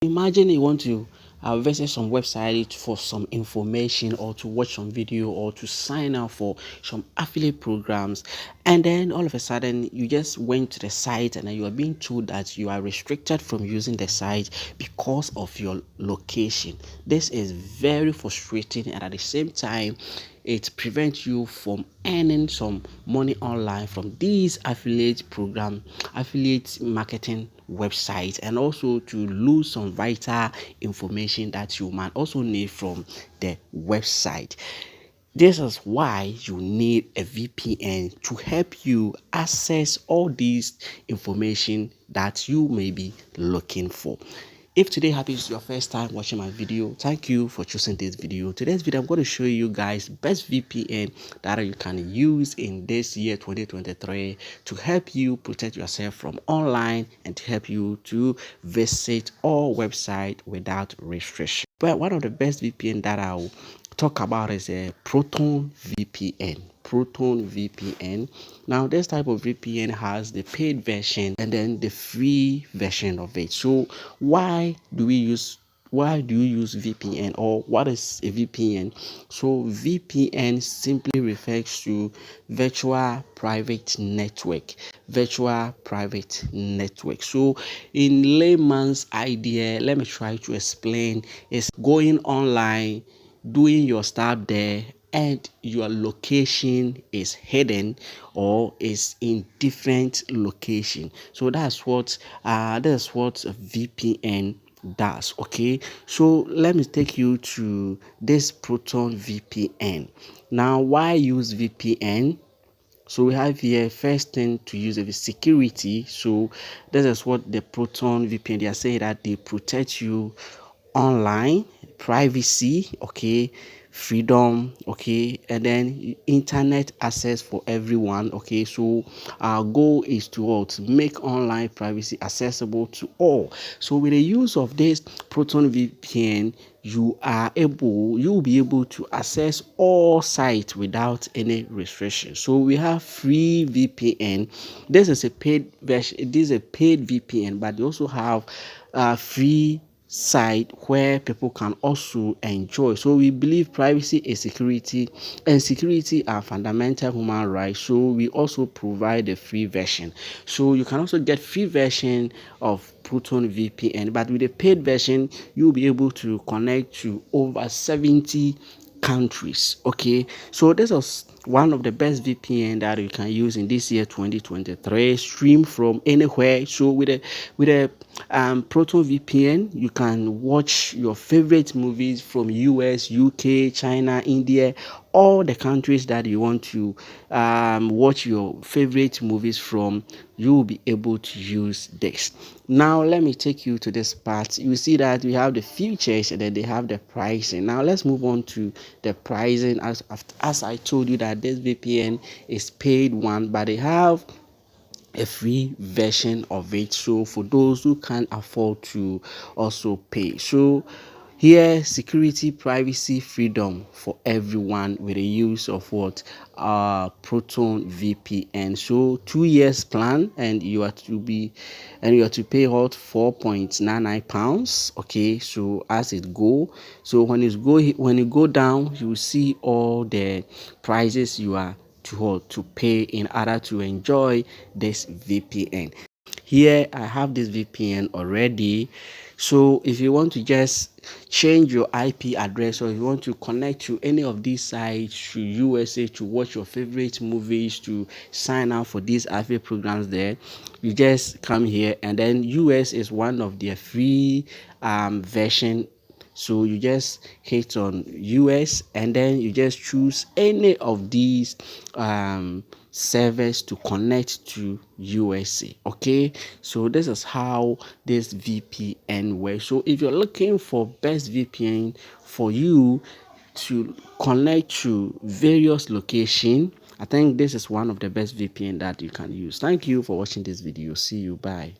Imagine you want to visit some website for some information or to watch some video or to sign up for some affiliate programs, and then all of a sudden you just went to the site and then you are being told that you are restricted from using the site because of your location. This is very frustrating, and at the same time it prevents you from earning some money online from these affiliate marketing websites, and also to lose some vital information that you might also need from the website. This is why you need a VPN to help you access all these information that you may be looking for. If today happens your first time watching my video, thank you for choosing this video. Today's video, I'm going to show you guys best VPN that you can use in this year 2023 to help you protect yourself from online and to help you to visit all website without restriction. But one of the best VPN that I'll talk about is a Proton VPN. Proton VPN. Now, this type of VPN has the paid version and then the free version of it. So, why do you use VPN, or what is a VPN? So, VPN simply refers to virtual private network. Virtual private network. So, in layman's idea, let me try to explain. It's going online, doing your stuff there, and your location is hidden or is in different location. So that's what a VPN does. Okay, so let me take you to this Proton VPN. Now, why use VPN? So we have here, first thing to use is security. So this is what the Proton VPN, they are saying that they protect you online, privacy, okay, freedom, okay, and then internet access for everyone. Okay, so our goal is to what? Make online privacy accessible to all. So with the use of this Proton VPN, you will be able to access all sites without any restriction. So we have free VPN. This is a paid version. This is a paid VPN, but they also have free site where people can also enjoy. So we believe privacy is security, and security are fundamental human rights. So we also provide a free version. So you can also get free version of Proton VPN, but with the paid version, you'll be able to connect to over 70 countries. Okay, so this is one of the best VPN that you can use in this year 2023. Stream from anywhere. So with a Proton VPN, you can watch your favorite movies from US, UK, China, India, all the countries that you want to watch your favorite movies from. You will be able to use this. Now let me take you to this part. You see that we have the features and then they have the pricing. Now let's move on to the pricing. As I told you that this VPN is paid one, but they have a free version of it, so for those who can't afford to also pay. So here, security, privacy, freedom for everyone with the use of what Proton VPN. So 2 years plan, and you are to pay out £4.99. Okay, so as it go, so when you go down, you will see all the prices you are to pay in order to enjoy this VPN. Here I have this VPN already. So if you want to just change your IP address, or you want to connect to any of these sites, to USA, to watch your favorite movies, to sign up for these affiliate programs there, you just come here, and then US is one of their free version. So you just hit on US, and then you just choose any of these servers to connect to USA. Okay, so this is how this VPN works. So if you're looking for best VPN for you to connect to various locations, I think this is one of the best VPN that you can use. Thank you for watching this video. See you. Bye.